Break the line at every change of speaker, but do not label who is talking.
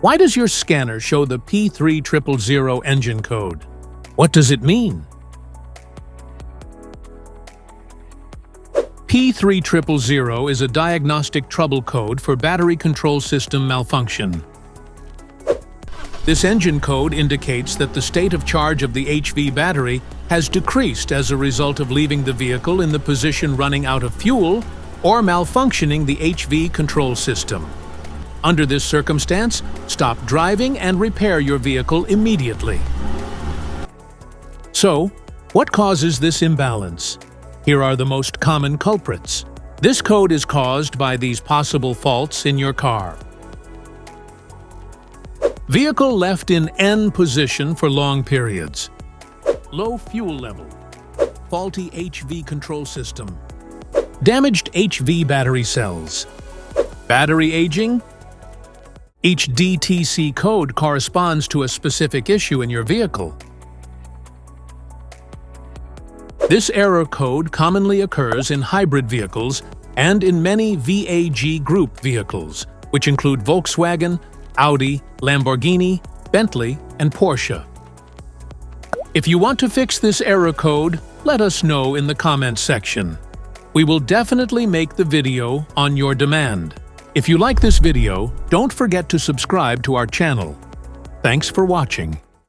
Why does your scanner show the P3000 engine code? What does it mean? P3000 is a diagnostic trouble code for battery control system malfunction. This engine code indicates that the state of charge of the HV battery has decreased as a result of leaving the vehicle in the position running out of fuel or malfunctioning the HV control system. Under this circumstance, stop driving and repair your vehicle immediately. So, what causes this imbalance? Here are the most common culprits. This code is caused by these possible faults in your car. Vehicle left in N position for long periods. Low fuel level. Faulty HV control system. Damaged HV battery cells. Battery aging. Each DTC code corresponds to a specific issue in your vehicle. This error code commonly occurs in hybrid vehicles and in many VAG group vehicles, which include Volkswagen, Audi, Lamborghini, Bentley, and Porsche. If you want to fix this error code, let us know in the comments section. We will definitely make the video on your demand. If you like this video, don't forget to subscribe to our channel. Thanks for watching.